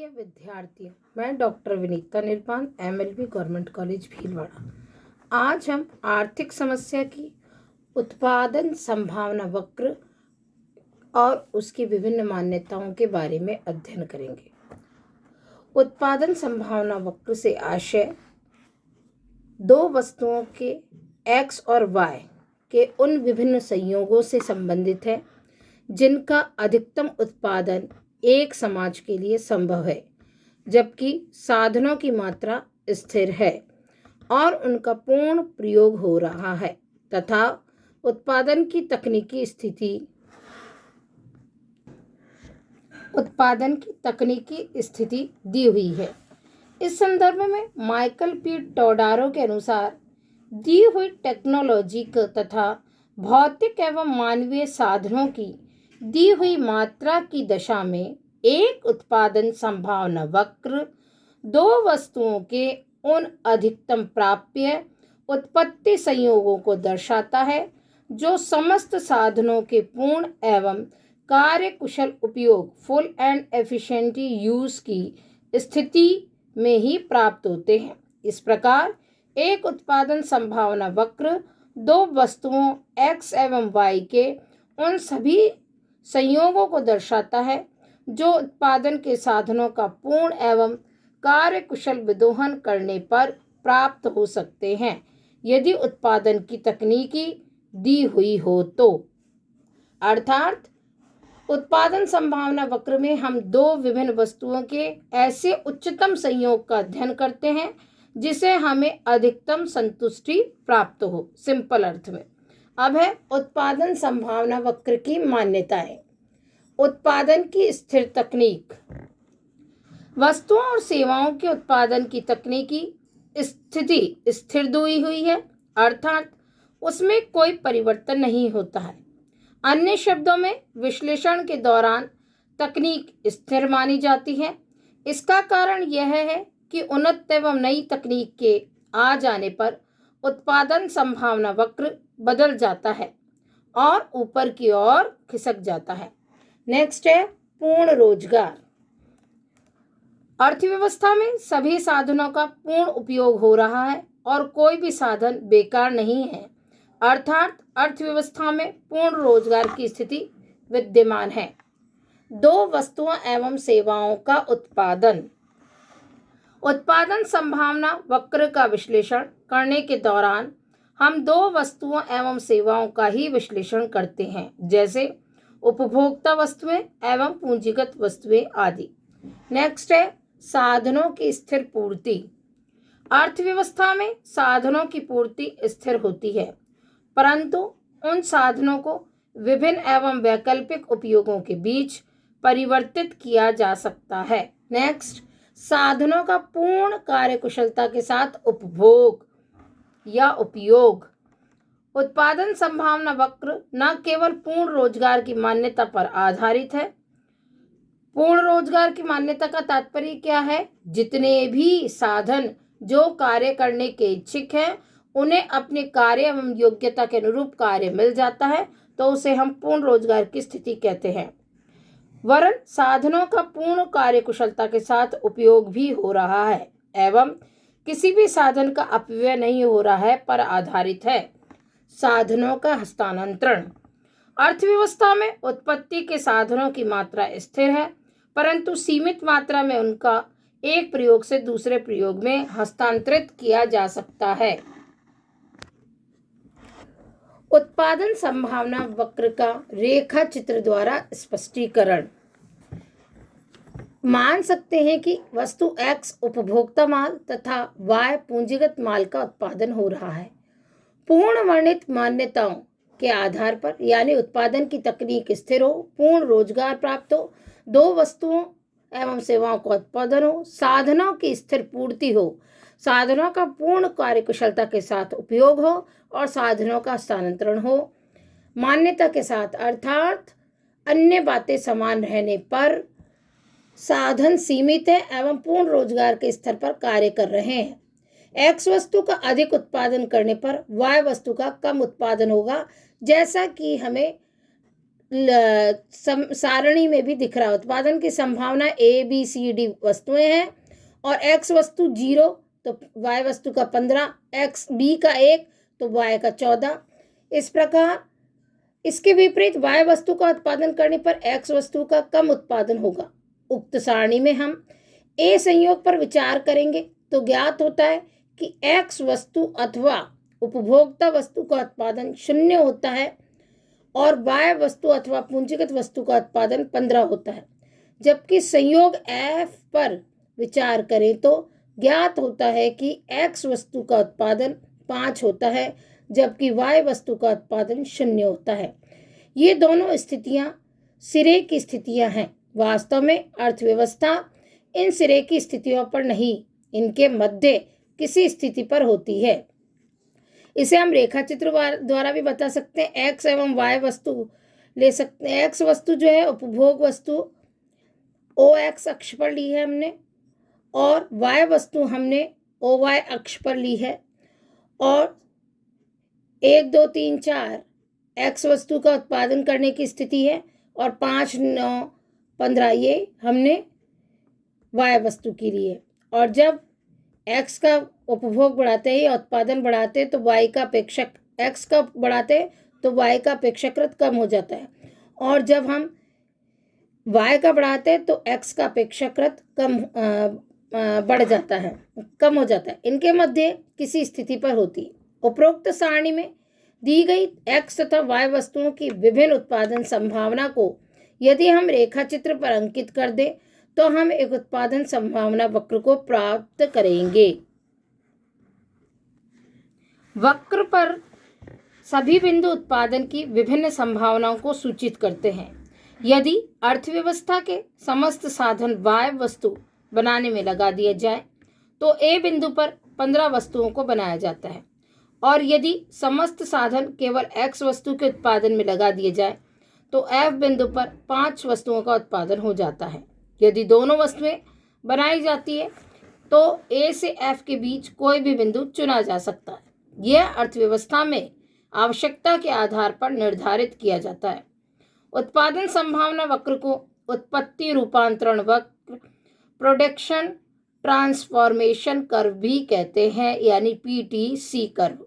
प्रिय विद्यार्थियों, मैं डॉक्टर विनीता निर्वाण, एमएलबी गवर्नमेंट कॉलेज भीलवाड़ा। आज हम आर्थिक समस्या की उत्पादन संभावना वक्र और उसकी विभिन्न मान्यताओं के बारे में अध्ययन करेंगे। उत्पादन संभावना वक्र से आशय दो वस्तुओं के x और y के उन विभिन्न संयोगों से संबंधित है जिनका अधिकतम उत्पादन एक समाज के लिए संभव है, जबकि साधनों की मात्रा स्थिर है और उनका पूर्ण प्रयोग हो रहा है तथा उत्पादन की तकनीकी स्थिति दी हुई है। इस संदर्भ में माइकल पी टोडारो के अनुसार दी हुई टेक्नोलॉजी तथा भौतिक एवं मानवीय साधनों की दी हुई मात्रा की दशा में एक उत्पादन संभावना वक्र दो वस्तुओं के उन अधिकतम प्राप्य उत्पत्ति संयोगों को दर्शाता है जो समस्त साधनों के पूर्ण एवं कार्यकुशल उपयोग फुल एंड एफिशिएंटी यूज की स्थिति में ही प्राप्त होते हैं। इस प्रकार एक उत्पादन संभावना वक्र दो वस्तुओं x एवं y के उन सभी संयोगों को दर्शाता है जो उत्पादन के साधनों का पूर्ण एवं कार्यकुशल विदोहन करने पर प्राप्त हो सकते हैं, यदि उत्पादन की तकनीकी दी हुई हो तो। अर्थात उत्पादन संभावना वक्र में हम दो विभिन्न वस्तुओं के ऐसे उच्चतम संयोग का अध्ययन करते हैं जिसे हमें अधिकतम संतुष्टि प्राप्त हो। सिंपल अर्थ में अब है उत्पादन संभावना वक्र की मान्यताएं। उत्पादन की स्थिर तकनीक वस्तुओं और सेवाओं के उत्पादन की तकनीकी स्थिति स्थिर दी हुई है, अर्थात उसमें कोई परिवर्तन नहीं होता है। अन्य शब्दों में विश्लेषण के दौरान तकनीक स्थिर मानी जाती है। इसका कारण यह है कि उन्नत एवं नई तकनीक के आ जाने पर उत्पादन संभावना वक्र बदल जाता है और ऊपर की ओर खिसक जाता है। नेक्स्ट है पूर्ण रोजगार। अर्थव्यवस्था में सभी साधनों का पूर्ण उपयोग हो रहा है और कोई भी साधन बेकार नहीं है, अर्थात अर्थव्यवस्था में पूर्ण रोजगार की स्थिति विद्यमान है। दो वस्तुओं एवं सेवाओं का उत्पादन संभावना वक्र का विश्लेषण करने के दौरान हम दो वस्तुओं एवं सेवाओं का ही विश्लेषण करते हैं, जैसे उपभोक्ता वस्तुएं एवं पूंजीगत वस्तुएं आदि। नेक्स्ट है साधनों की स्थिर पूर्ति। अर्थव्यवस्था में साधनों की पूर्ति स्थिर होती है, परंतु उन साधनों को विभिन्न एवं वैकल्पिक उपयोगों के बीच परिवर्तित किया जा सकता है। नेक्स्ट साधनों का पूर्ण कार्यकुशलता के साथ उपभोग या उपयोग। उत्पादन संभावना वक्र न केवल पूर्ण रोजगार की मान्यता पर आधारित है। पूर्ण रोजगार की मान्यता का तात्पर्य क्या है? जितने भी साधन जो कार्य करने के इच्छुक हैं उन्हें अपने कार्य एवं योग्यता के अनुरूप कार्य मिल जाता है तो उसे हम पूर्ण रोजगार की स्थिति कहते हैं। वरन साधनों का पूर्ण कार्यकुशलता के साथ उपयोग भी हो रहा है एवं किसी भी साधन का अपव्यय नहीं हो रहा है पर आधारित है। साधनों का हस्तांतरण। अर्थव्यवस्था में उत्पत्ति के साधनों की मात्रा स्थिर है, परंतु सीमित मात्रा में उनका एक प्रयोग से दूसरे प्रयोग में हस्तांतरित किया जा सकता है। उत्पादन संभावना वक्र का रेखा चित्र द्वारा स्पष्टीकरण। मान सकते हैं कि वस्तु X उपभोक्ता माल तथा Y पूंजीगत माल का उत्पादन हो रहा है। पूर्ण वर्णित मान्यताओं के आधार पर यानी उत्पादन की तकनीक स्थिर हो, पूर्ण रोजगार प्राप्त हो, दो वस्तुओं एवं सेवाओं का उत्पादन हो, साधनों की स्थिर पूर्ति हो, साधनों का पूर्ण कार्यकुशलता के साथ उपयोग हो और साधनों का हस्तांतरण हो मान्यता के साथ, अर्थात अन्य बातें समान रहने पर साधन सीमित है एवं पूर्ण रोजगार के स्तर पर कार्य कर रहे हैं। X वस्तु का अधिक उत्पादन करने पर Y वस्तु का कम उत्पादन होगा, जैसा कि हमें सारणी में भी दिख रहा है। उत्पादन की संभावना ABCD वस्तुएं हैं और X वस्तु 0 तो Y वस्तु का 15, X B का 1 तो Y का 14। इस प्रकार इसके विपरीत Y वस्तु का उत्पादन करने पर X वस्तु का कम उत्पादन होगा। उक्त सारणी में हम A संयोग पर विचार करेंगे तो ज्ञात होता है कि X वस्तु अथवा उपभोक्ता वस्तु का उत्पादन 0 होता है और Y वस्तु अथवा पूंजीगत वस्तु का उत्पादन 15 होता है। जबकि संयोग F पर विचार करें तो ज्ञात होता है कि X वस्तु का उत्पादन 5 होता है जबकि Y वस्तु का उत्पादन 0 होता है। ये दोनों स्थितियां सिरे की स्थितियां हैं। वास्तव में अर्थव्यवस्था इन सिरे की स्थितियों पर नहीं, इनके मध्य किसी स्थिति पर होती है। इसे हम रेखाचित्र द्वारा भी बता सकते हैं। X एवं Y वस्तु ले सकते हैं। X वस्तु जो है उपभोग वस्तु OX अक्ष पर ली है हमने और Y वस्तु हमने OY अक्ष पर ली है और 1, 2, 3, 4 X वस्तु का उत्पादन करने की स्थिति है और 5, 9, 15 ये हमने Y वस्तु की ली है। और जब X का उपभोग बढ़ाते ही उत्पादन बढ़ाते तो Y का अपेक्षक X का बढ़ाते तो Y का अपेक्षाकृत कम हो जाता है और जब हम Y का बढ़ाते तो X का अपेक्षाकृत बढ़ जाता है, कम हो जाता है। इनके मध्य किसी स्थिति पर होती है। उपरोक्त सारणी में दी गई X तथा Y वस्तुओं की विभिन्न उत्पादन संभावना को यदि हम रेखाचित्र पर अंकित कर दें तो हम एक उत्पादन संभावना वक्र को प्राप्त करेंगे। वक्र पर सभी बिंदु उत्पादन की विभिन्न संभावनाओं को सूचित करते हैं। यदि अर्थव्यवस्था के समस्त साधन Y वस्तु बनाने में लगा दिए जाए तो A बिंदु पर 15 वस्तुओं को बनाया जाता है और यदि समस्त साधन केवल X वस्तु के उत्पादन में लगा दिए जाए तो F बिंदु पर 5 वस्तुओं का उत्पादन हो जाता है। यदि दोनों वस्तुएं बनाई जाती है तो A से F के बीच कोई भी बिंदु चुना जा सकता है। यह अर्थव्यवस्था में आवश्यकता के आधार पर निर्धारित किया जाता है। उत्पादन संभावना वक्र को उत्पत्ति रूपांतरण वक्र, प्रोडक्शन ट्रांसफॉर्मेशन कर्व भी कहते हैं, यानी PTC कर्व।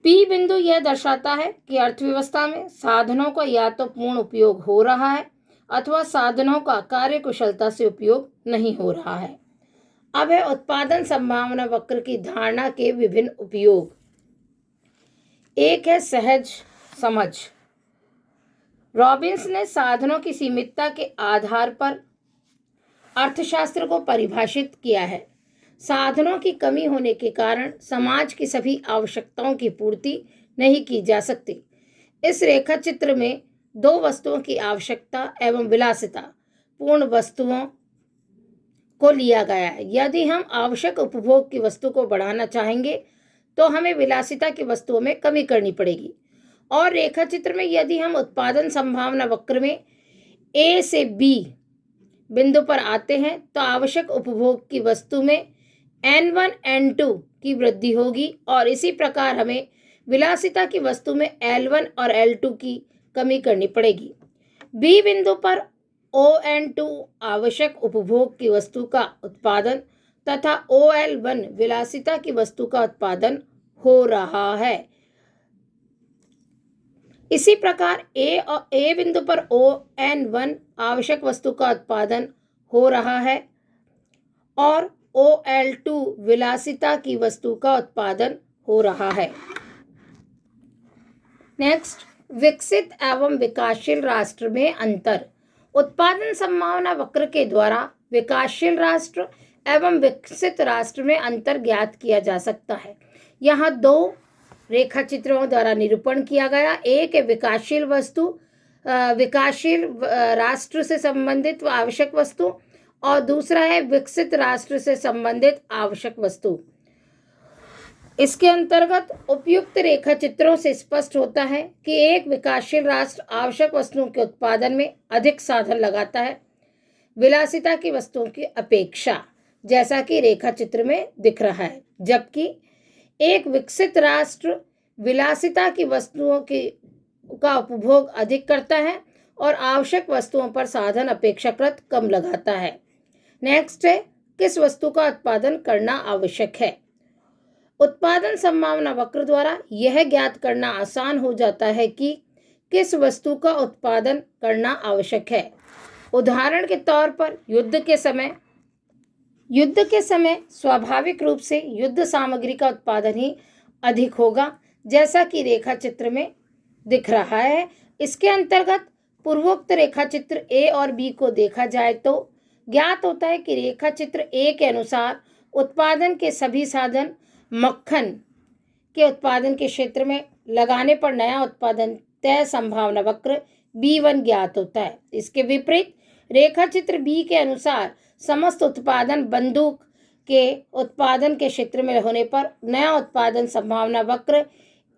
P बिंदु यह दर्शाता है कि अर्थव्यवस्था में साधनों का या तो पूर्ण उपयोग हो रहा है अथवा साधनों का कार्यकुशलता से उपयोग नहीं हो रहा है। अब है उत्पादन संभावना वक्र की धारणा के विभिन्न उपयोग। एक है सहज समझ। रॉबिन्स ने साधनों की सीमितता के आधार पर अर्थशास्त्र को परिभाषित किया है। साधनों की कमी होने के कारण समाज की सभी आवश्यकताओं की पूर्ति नहीं की जा सकती। इस रेखाचित्र में दो वस्तुओं की आवश्यकता एवं विलासिता पूर्ण वस्तुओं को लिया गया है। यदि हम आवश्यक उपभोग की वस्तु को बढ़ाना चाहेंगे तो हमें विलासिता की वस्तुओं में कमी करनी पड़ेगी। और रेखाचित्र में यदि हम उत्पादन संभावना वक्र में A से B बिंदु पर आते हैं तो आवश्यक उपभोग की वस्तु में N1 N2 की वृद्धि होगी और इसी प्रकार हमें विलासिता की वस्तु में L1 और L2 की कमी करनी पड़ेगी। B बिंदु पर ON2 आवश्यक उपभोग की वस्तु का उत्पादन तथा OL1 विलासिता की वस्तु का उत्पादन हो रहा है। इसी प्रकार A बिंदु पर ON1 आवश्यक वस्तु का उत्पादन हो रहा है और OL2 विलासिता की वस्तु का उत्पादन हो रहा है। नेक्स्ट, विकसित एवं विकासशील राष्ट्र में अंतर। उत्पादन संभावना वक्र के द्वारा विकासशील राष्ट्र एवं विकसित राष्ट्र में अंतर ज्ञात किया जा सकता है। यहाँ दो रेखाचित्रों द्वारा निरूपण किया गया। एक है विकासशील राष्ट्र से संबंधित व आवश्यक वस्तु और दूसरा है विकसित राष्ट्र से संबंधित आवश्यक वस्तु। इसके अंतर्गत उपयुक्त रेखाचित्रों से स्पष्ट होता है कि एक विकासशील राष्ट्र आवश्यक वस्तुओं के उत्पादन में अधिक साधन लगाता है विलासिता की वस्तुओं की अपेक्षा, जैसा कि रेखाचित्र में दिख रहा है, जबकि एक विकसित राष्ट्र विलासिता की वस्तुओं की का उपभोग अधिक करता है और आवश्यक वस्तुओं पर साधन अपेक्षाकृत कम लगाता है। नेक्स्ट है, किस वस्तु का उत्पादन करना आवश्यक है। उत्पादन संभावना वक्र द्वारा यह ज्ञात करना आसान हो जाता है कि किस वस्तु का उत्पादन करना आवश्यक है। उदाहरण के तौर पर युद्ध के समय स्वाभाविक रूप से युद्ध सामग्री का उत्पादन ही अधिक होगा, जैसा कि रेखा चित्र में दिख रहा है। इसके अंतर्गत पूर्वोक्त रेखा चित्र ए और बी को देखा जाए तो ज्ञात होता है कि रेखा चित्र ए के अनुसार उत्पादन के सभी साधन मक्खन के उत्पादन के क्षेत्र में लगाने पर नया उत्पादन तय संभावना वक्र B1 ज्ञात होता है। इसके विपरीत रेखा चित्र बी के अनुसार समस्त उत्पादन बंदूक के उत्पादन के क्षेत्र में होने पर नया उत्पादन संभावना वक्र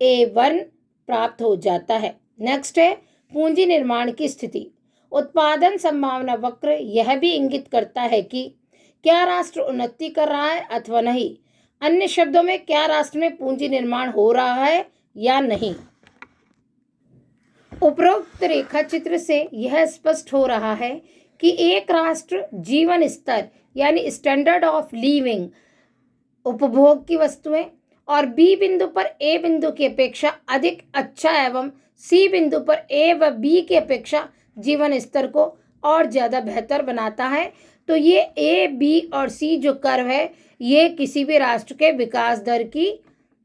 A1 प्राप्त हो जाता है। नेक्स्ट है, पूंजी निर्माण की स्थिति। उत्पादन संभावना वक्र यह भी इंगित करता है कि क्या राष्ट्र उन्नति कर रहा है अथवा नहीं। अन्य शब्दों में, क्या राष्ट्र में पूंजी निर्माण हो रहा है या नहीं। उपरोक्त रेखा चित्र से यह स्पष्ट हो रहा है कि एक राष्ट्र जीवन स्तर यानी स्टैंडर्ड ऑफ लिविंग, उपभोग की वस्तुएं और बी बिंदु पर ए बिंदु की अपेक्षा अधिक अच्छा एवं सी बिंदु पर ए व बी की अपेक्षा जीवन स्तर को और ज़्यादा बेहतर बनाता है, तो ये ए, बी और सी जो कर्व है ये किसी भी राष्ट्र के विकास दर की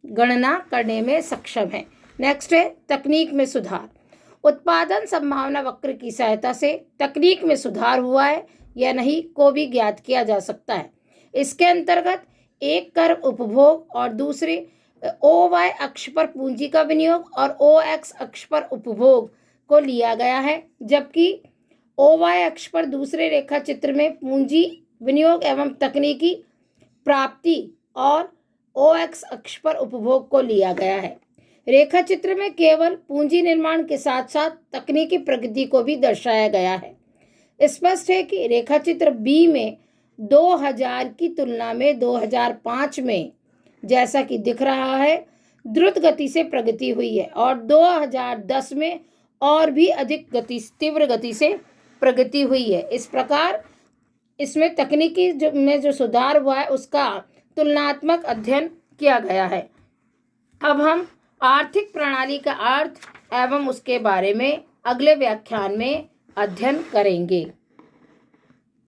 गणना करने में सक्षम है। नेक्स्ट है, तकनीक में सुधार। उत्पादन संभावना वक्र की सहायता से तकनीक में सुधार हुआ है या नहीं को भी ज्ञात किया जा सकता है। इसके अंतर्गत एक कर्व उपभोग और दूसरे OY अक्ष पर पूंजी का विनियोग और OX अक्ष पर उपभोग को लिया गया है, जबकि OY अक्ष पर दूसरे रेखा चित्र में पूंजी विनियोग एवं तकनीकी प्राप्ति और OX अक्ष पर उपभोग को लिया गया है। रेखा चित्र में केवल पूंजी निर्माण के साथ साथ तकनीकी प्रगति को भी दर्शाया गया है। स्पष्ट है कि रेखा चित्र बी में 2000 की तुलना में 2005 में, जैसा कि दिख रहा है, द्रुत गति से प्रगति हुई है और 2010 में और भी अधिक तीव्र गति से प्रगति हुई है। इस प्रकार इसमें तकनीकी में जो सुधार हुआ है उसका तुलनात्मक अध्ययन किया गया है। अब हम आर्थिक प्रणाली का अर्थ एवं उसके बारे में अगले व्याख्यान में अध्ययन करेंगे।